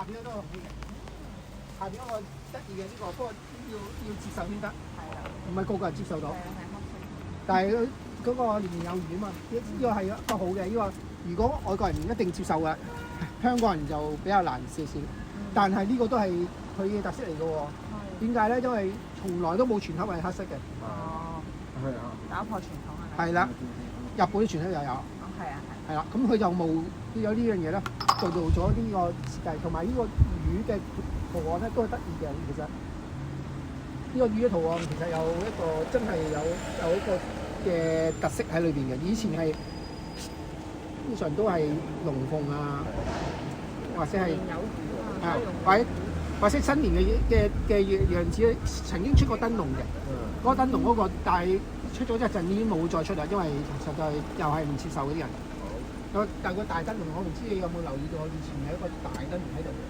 下邊都好嘅。下邊嗰個得意嘅呢個，不過要接受先得，唔係個個人接受到。但係嗰個年年有餘啊嘛，呢個係一個好嘅。呢個如果外國人唔一定接受嘅，香港人就比較難少少。但係呢個都係佢嘅特色嚟嘅喎。點解咧？因為從來都冇全盒係黑色嘅。哦，係啊，打破傳統係啦，日本啲全盒又有。係啊係啦，咁佢就冇有呢樣嘢咧，做到咗呢個設計，同埋呢個魚嘅圖案咧都係得意嘅。其實呢個魚嘅圖案其實有一個真係有一個嘅特色喺裏邊嘅。以前係通常都係龍鳳啊，或者係有或者新年嘅樣子，曾經出過燈籠嘅。嗰個燈籠嗰個，但係出咗一陣已經冇再出啦，因為實在又係唔接受嗰啲人。但係個大燈籠，我唔知你有冇留意到，以前有一個大燈籠喺度嘅。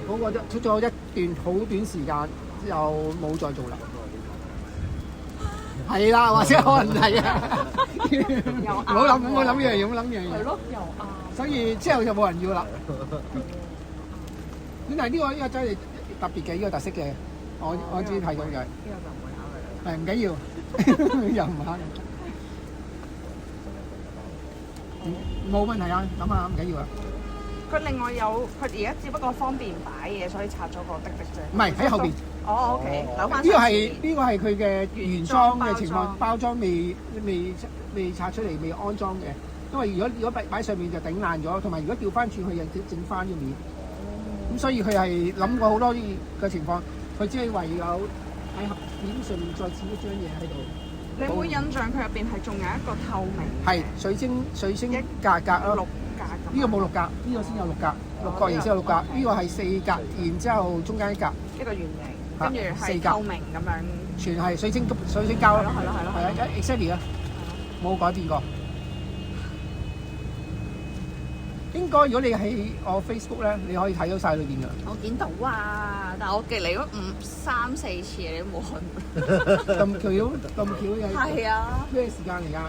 嗰個出咗一段好短時間，之後冇再做啦。係啦，或者可能係啊。唔好諗呢樣嘢，唔好諗呢樣嘢。係咯，又啱。所以之後就冇人要啦。咁但係呢個真係特別嘅，呢個特色嘅，我自己睇到嘅。呢個就唔會考慮啦。唔緊要，又唔考慮。冇問題啊，諗下唔緊要啊。佢另外有，佢而家只不過方便擺嘢，所以拆咗個的啫。唔係喺後邊。哦，OK，扭翻。呢個係佢嘅原裝嘅情況，包裝未拆出嚟，未安裝嘅。因為如果擺上面就頂爛咗，同埋如果調翻轉去又整翻個面。咁所以佢係諗過好多嘅情況，佢只係唯有喺面上面再黐一張嘢喺度。你會印象佢入邊係仲有一個透明？係水晶格咯。六格咁。呢個冇六格，呢個先有六格，六角形先有六格。呢個係四格，然之後中間一格。一個圓形，跟住係透明咁樣。全係水晶膠咯。係咯。係啊 ，exactly 啊，冇改變過。應該如果你喺我 Facebook 咧，你可以睇到晒裏邊㗎。我見到啊，但係我寄嚟咗3、4次，你都冇去。咁巧嘅。係啊。咩時間嚟㗎？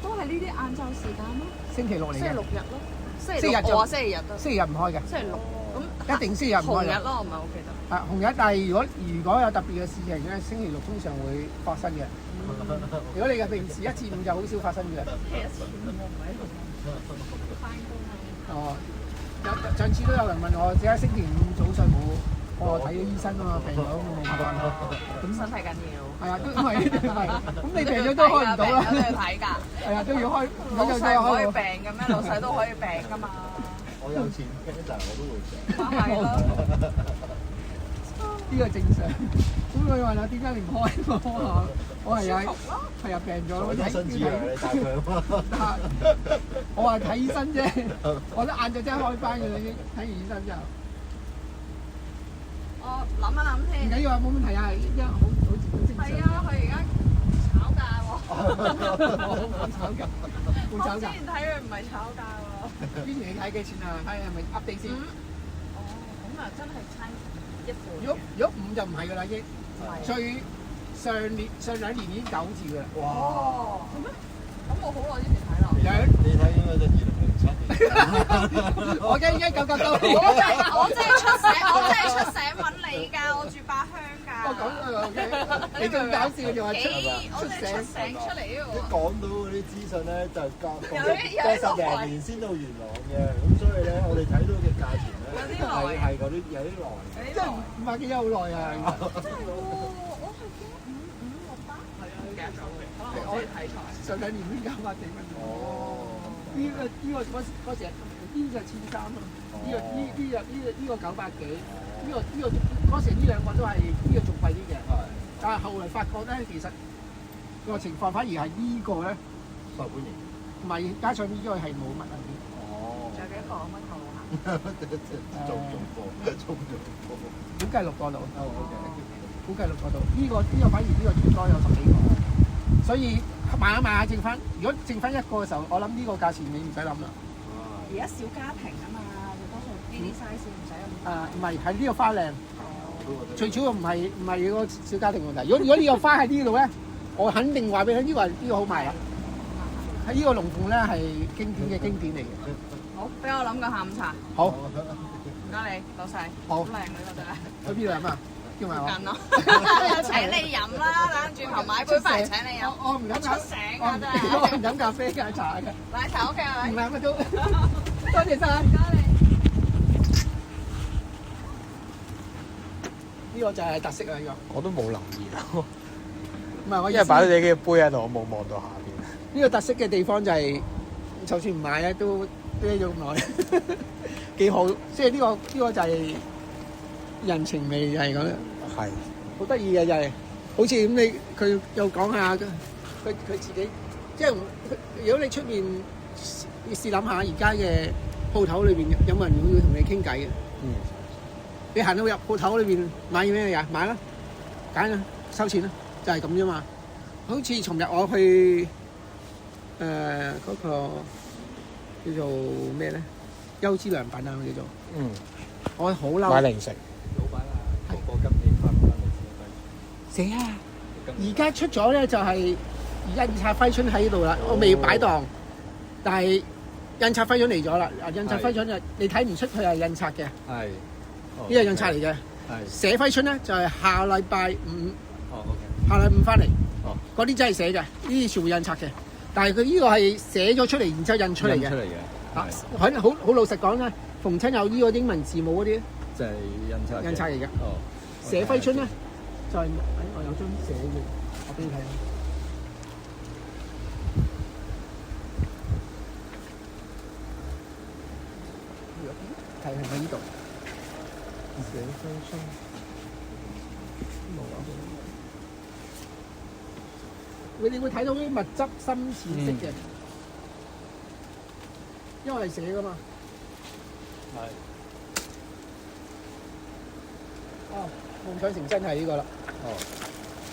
都係呢啲晏晝時間咯。星期六嚟嘅。星期六日咯。星期日我星期日都。星期日唔開嘅。星期六咁。一定星期日唔開。紅日咯，我唔係好記得。紅日，但係如果有特別嘅事情咧，星期六通常會發生嘅。如果你嘅平時1至5就好少發生嘅。星期1至5我唔喺度翻工啊。哦，上次都有人問我，點解星期5早上冇？我睇咗醫生啊嘛，病咗冇辦法。咁身體緊要。係啊，都因為係。咁你病咗都開唔到啦。都要睇㗎。係啊，都要開。老細唔可以病嘅咩？老細都可以病㗎嘛。我有錢嘅，但係我都會病。係咯。呢個正常。咁佢話啦，點解你唔開我係啊病咗咯，睇醫生。我話睇醫生啫，我都晏晝真係開班嘅啦，已經睇完醫生之後。我諗一諗先。唔緊要啊，冇問題啊，因為好正常。係啊，佢而家炒價喎。冇炒價，冇炒價。我之前睇佢唔係炒價喎。之前你睇幾錢啊？睇係咪 update 先？哦，咁啊真係差一半。如果5就唔係㗎啦，已經。上2年已經9字㗎啦。哇！係咩？咁我好耐之前睇啦。你睇應該都2007年。我而家1999。我真係出醒揾你㗎，我住八鄉㗎。我講你咁搞笑就話我真係出醒出嚟呢個。一講到嗰啲資訊咧，就過10零年先到元朗嘅，咁所以咧，我哋睇到嘅價錢咧係嗰啲有啲耐。真係唔係幾好耐啊！真係喎，我係記得5、600。係啊，唔記得咗。可能我睇錯。上2年已經900幾蚊。哦。呢個嗰時呢個1300啊，呢個900幾，嗰時呢兩個都係呢個仲貴啲嘅。係。但係後來發覺咧，其實個情況反而係呢個咧受歡迎。唔係，加上呢個係冇乜啊。哦。仲有幾個乜圖啊？做貨。估計6個度。估計6個度。呢個反而呢個最多有10幾個。所以買下剩翻，如果剩翻1個嘅時候，我諗呢個價錢你唔使諗啦。而家小家庭啊嘛，多數呢啲 size 唔使咁大。唔係，係呢個花靚。最主要唔係嗰個小家庭問題。如果呢個花喺呢度咧，我肯定話俾你聽，呢個好賣啦。喺呢個龍鳳咧係經典嘅經典嚟嘅。好，俾我諗個下午茶。好。該你，老細。好靚呢個真係。去邊度飲啊？叫埋我。近咯，請你飲啦，等轉頭買杯翻嚟請你飲。我唔飲咖，出醒啊真係。我唔飲咖啡㗎，茶嘅。奶茶 OK 係咪？唔係乜都。多謝晒。唔該你。呢個就係特色啊！呢個。我都冇留意咯，唔係我因為擺咗你嘅杯喺度，我冇望到下邊。呢個特色嘅地方就係，就算唔買咧，都啤咗咁耐，幾好。即係呢個就係人情味，就係咁樣。係。好得意嘅就係，好似咁你佢又講下佢自己，即係如果你出面試諗下而家嘅鋪頭裏邊有冇人會同你傾偈嘅？嗯。你行到入鋪頭裏邊買咩嘢？買啦，揀啦，收錢啦，就係咁啫嘛。好似尋日我去嗰個叫做咩咧？優之良品啊，叫做。嗯。我好嬲。買零食。老闆啊，個今年發唔發利是死啊！而家出咗咧就係印刷揮春喺度啦，我未擺檔，但係印刷揮春嚟咗啦。印刷揮春就你睇唔出佢係印刷嘅，係。呢個印刷嚟嘅。係。寫揮春咧就係下禮拜五。哦，OK。下禮拜五翻嚟。哦。嗰啲真係寫嘅，呢啲全部印刷嘅。但係佢呢個係寫咗出嚟，然之後印出嚟嘅。印出嚟嘅。啊，好老實講咧，逢親有呢個英文字母嗰啲，就係印刷嚟嘅。哦。寫揮春咧，就係我有張寫嘅，我俾你睇下。睇係咪呢度？寫揮春。冇啊！你哋會睇到啲墨汁深淺色嘅，因為係寫噶嘛。係。哦，夢想成真係呢個啦。哦。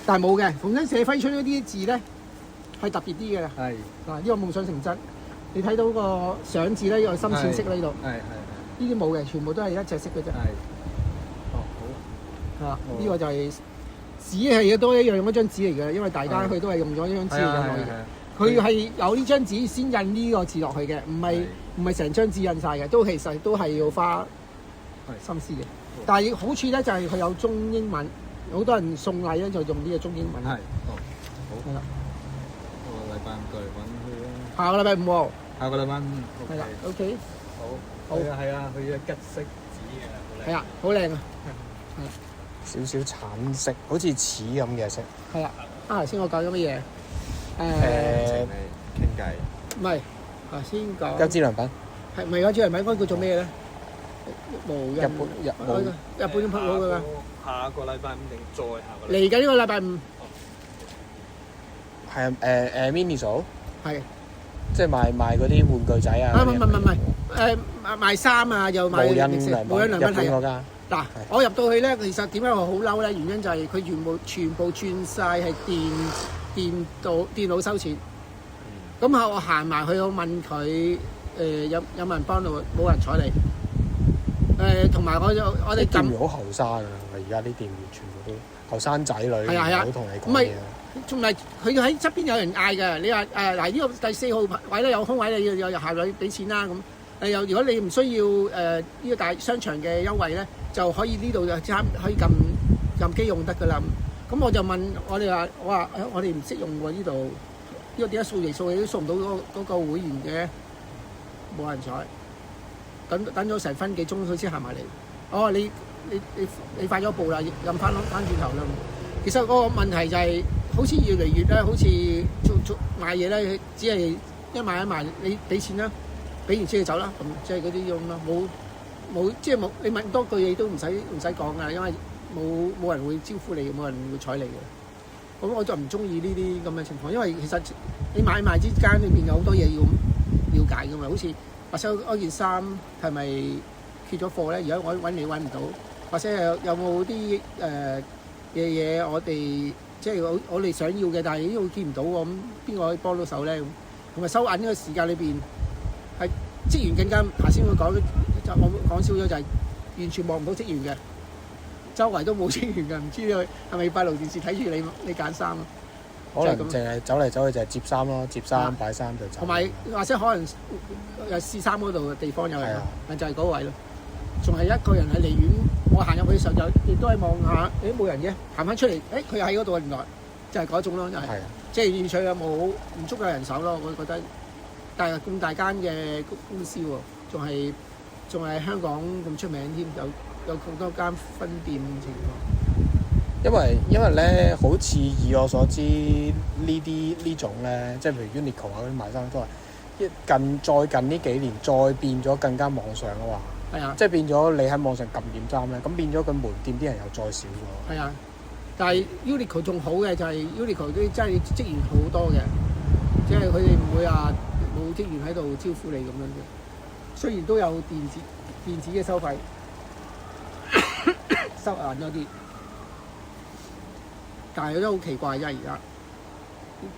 但係冇嘅，逢親寫揮春嗰啲字咧係特別啲嘅。係。嗱，呢個夢想成真，你睇到個上字咧有深淺色喺呢度。係。呢啲冇嘅，全部都係一隻色嘅啫。係。哦，好。啊，呢個就係紙係都一樣用一張紙嚟嘅，因為大家佢都係用咗呢張紙嚟印落去嘅。佢係有呢張紙先印呢個字落去嘅，唔係成張紙印晒嘅，其實都係要花心思嘅。但係好處咧就係佢有中英文，好多人送禮咧就用呢個中英文。係。哦，好。係啦。個禮拜五過嚟揾佢啦。下個禮拜五喎。下個禮拜五。係啦。OK。好。係啊，佢嘅吉色紙嘅。係啊，好靚啊。係。少少橙色，好似似咁嘅色。係啊，頭先我講咗乜嘢？傾偈。唔係，頭先講。優之良品。係咪優之良品？嗰個叫做咩咧？無人。日本鋪嗰個㗎。下個禮拜五定再下個？嚟緊呢個禮拜五。係啊，Miniso。係。即係賣嗰啲玩具仔啊。唔係，賣衫啊，又賣零食。無印良品係啊。嗱，我入到去咧，其實點解我好嬲咧？原因就係佢全部轉晒係電腦收錢。咁啊，我行埋去，我問佢有冇人幫到？冇人睬你。同埋我哋店員好後生㗎，而家啲店員全部都後生仔女，唔好同你講嘢。同埋佢喺側邊有人嗌㗎。你話嗱，呢個第4號位咧有空位，你要有下位俾錢啦咁。如果你唔需要呢個大商場嘅優惠咧，就可以呢度就可以撳機用得㗎啦。咁我就問我哋話，我哋唔識用喎呢度，呢個點解掃嚟掃去都掃唔到嗰個會員嘅？冇人睬，等咗成分幾鐘佢先行埋嚟。我話你快咗步啦，撳翻轉頭啦。其實嗰個問題就係好似越嚟越咧，好似做賣嘢咧，只係一賣你俾錢啦。俾完錢就走啦，咁即係嗰啲咁咯，冇即係冇你問多句嘢都唔使講噶，因為冇人會招呼你，冇人會睬你嘅。咁我就唔中意呢啲咁嘅情況，因為其實你買賣之間裏邊有好多嘢要了解噶嘛，好似或者嗰件衫係咪缺咗貨咧？而家我揾你揾唔到，或者有冇啲嘢我哋即係我哋想要嘅，但係呢度見唔到喎，咁邊個可以幫到手咧？同埋收銀呢個時間裏邊。係職員更加，頭先我講我講少咗就係完全望唔到職員嘅，周圍都冇職員嘅，唔知佢係咪閉路電視睇住你揀衫咯？可能淨係走嚟走去就係接衫咯，接衫擺衫就走。同埋或者可能有試衫嗰度嘅地方有人，就係嗰位咯。仲係一個人喺離遠，我行入去嘅時候就亦都係望下，冇人嘅，行翻出嚟，佢喺嗰度原來就係嗰種咯，就係即係現場有冇唔足夠人手咯，我覺得。但係咁大間嘅公司喎，仲係香港咁出名添，有好多間分店情況。因為咧，好似以我所知呢種咧，即係譬如 Uniqlo 啊嗰啲賣衫都係再近呢幾年再變咗更加網上嘅話，係啊，即係變咗你喺網上撳點衫咧，咁變咗佢門店啲人又再少咗。係啊，但係 Uniqlo 仲好嘅就係 Uniqlo 啲真係職員好多嘅，即係佢哋唔會話冇職員喺度招呼你咁樣嘅。雖然都有電子嘅收費，收銀嗰啲。但係都好奇怪啫，而家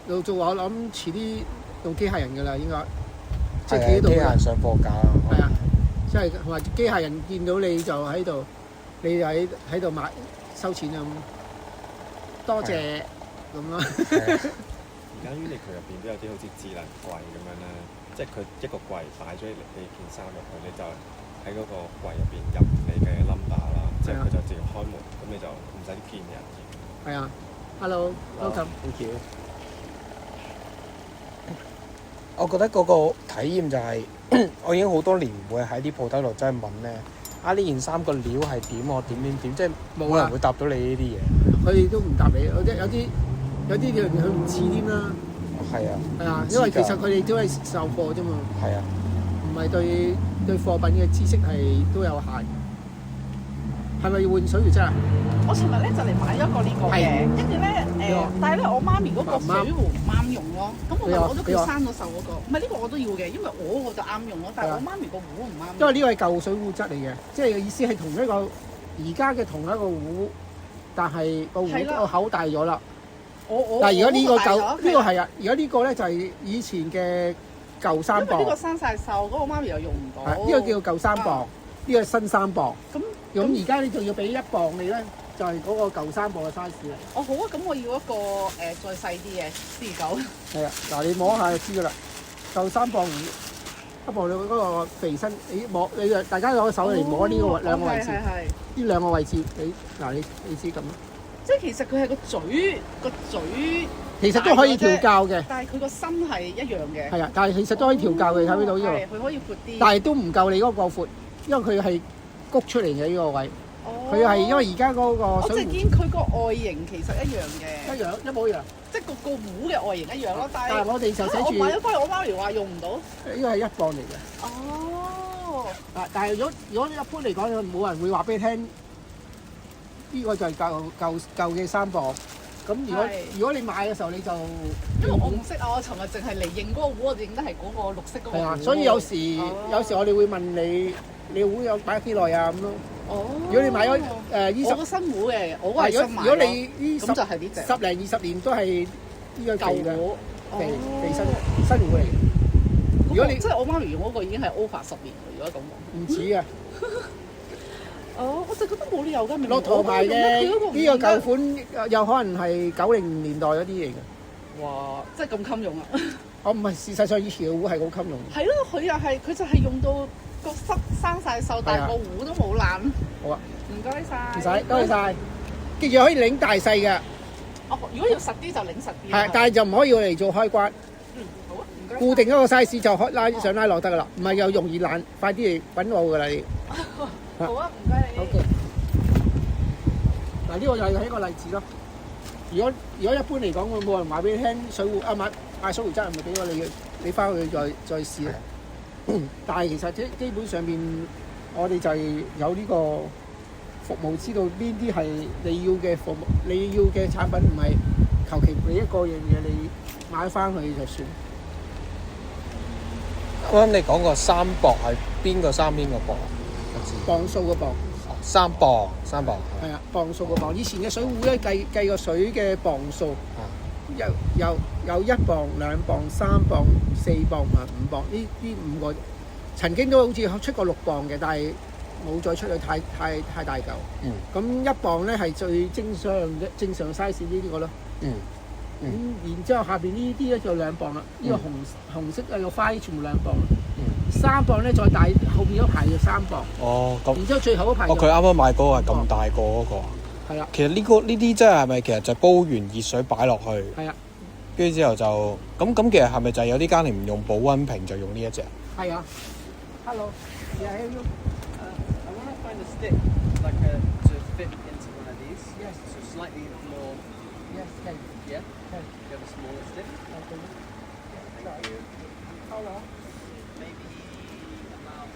到做我諗遲啲用機械人㗎啦，應該即係企喺度。機械人上貨架。係啊，即係同埋機械人見到你就喺度，你就喺度買收錢啊咁。多謝咁咯。而家 Uniqlo 入邊都有啲好似智能櫃咁樣咧，即係佢一個櫃擺咗你件衫入去，你就喺嗰個櫃入邊入你嘅 number 啦，即係佢就自動開門，咁你就唔使見人。係啊 ，Hello，welcome。Thank you。我覺得嗰個體驗就係、我已經好多年唔會喺啲鋪頭度真係問咧，呢件衫個料係點，我點，即係冇人會答到你呢啲嘢。佢哋都唔答你，有啲佢唔似添啦。係啊。係啊，因為其實佢哋都係售貨啫嘛。係啊。唔係對貨品嘅知識係都有限。係咪要換水壺啫？我尋日咧就嚟買咗個呢個嘅，跟住咧但係咧我媽咪嗰個水壺唔啱用咯，咁我就攞咗佢生咗鏽嗰個，唔係呢個我都要嘅，因為我個就啱用咯，但係我媽咪個壺唔啱。因為呢個係舊水壺質嚟嘅，即係意思係同一個而家嘅同一個壺，但係個壺個口大咗啦。但係而家呢個舊呢個係啊，而家呢個咧就係以前嘅舊3磅。呢個生晒鏽，嗰個媽咪又用唔到。呢個叫舊3磅，呢個新3磅。咁而家你仲要俾1磅你咧？就係嗰個舊3磅嘅 size 嚟。哦好啊，咁我要一個再細啲嘅49。係啊，嗱你摸下就知㗎啦。舊3磅1磅你嗰個肥身，你大家攞手嚟摸呢個兩個位置，呢兩個位置你知咁咯。即係其實佢係個嘴，其實都可以調校嘅。但係佢個身係一樣嘅。係啊，但係其實都可以調校嘅，睇唔到呢度。佢可以闊啲。但係都唔夠你嗰個闊，因為佢係谷出嚟嘅呢個位。佢係因為而家嗰個水壺，我淨見佢個外形其實一樣嘅，一模一樣，即係個壺嘅外形一樣咯。但係我哋就寫住，我買咗翻嚟，我媽咪話用唔到。呢個係1磅嚟嘅。哦。但係如果一般嚟講，冇人會話俾你聽，呢個就係舊嘅3磅。咁如果你買嘅時候你就，因為我唔識啊，我尋日淨係嚟認嗰個壺，我認得係嗰個綠色嗰個壺。係啊，所以有時我哋會問你壺有擺咗幾耐啊咁咯。哦，如果你買咗我個新壺嘅，我係新買咯。如果你呢咁就係呢隻10零20年都係呢個舊嘅肥新壺嚟嘅。如果你即係我媽咪用嗰個已經係 over 10年啦，如果咁講。唔止啊！我就覺得冇理由㗎，駱駝牌嘅呢個舊款有可能係90年代嗰啲嚟嘅。哇！真係咁襟用啊！我唔係，事實上以前嘅壺係好襟用。係咯，佢就係用到個濕生晒鏽，但係個壺都冇爛。好啊，唔該晒。唔使，多謝晒。記住可以擰大細嘅。哦，如果要實啲就擰實啲。係，但係就唔可以嚟做開關。好啊，唔該。固定一個 size 就拉上拉落得㗎啦，唔係又容易爛，快啲嚟揾我㗎啦你。好啊，唔該你。OK。嗱，呢個就係一個例子咯。如果一般嚟講，我冇人話俾你聽水壺買水壺質係咪俾我你翻去再試咧？但係其實基本上面，我哋就係有呢個服務，知道邊啲係你要嘅服務，你要嘅產品，唔係求其俾一個樣嘢你買翻去就算。我諗你講個3磅係邊個3邊個磅？磅數個磅。3磅。係啊，磅數個磅。以前嘅水壺咧計個水嘅磅數，有1磅、2磅、3磅、4磅同埋5磅。呢5個曾經都好似出過6磅嘅，但係冇再出去太大嚿。咁1磅咧係最正常 size 呢個咯。然之後下邊呢啲咧就2磅啦。呢個紅色有個花全部2磅。3磅咧，再大後邊嗰排就3磅，哦，咁然之後最後嗰排哦，佢啱啱買嗰個係咁大個嗰個啊。係啦，其實呢啲真係咪其實就煲完熱水擺落去，係啊，跟住之後就咁其實係咪就係有啲家庭唔用保溫瓶就用呢一隻？係啊。Hello，yeah, I want to find a stick to fit into one of these. Yes. So slightly more. yes, can. Yeah. Can. You have a smaller stick. Thank you. How long? Maybe about.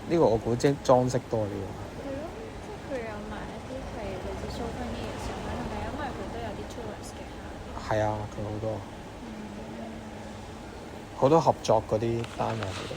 呢個我估即係裝飾多啲喎。係咯，即係佢有埋一啲係類似 souvenir 嘅時候咧，係咪因為佢都有啲 tourist 嘅客？係啊，佢好多合作嗰啲單位喺度。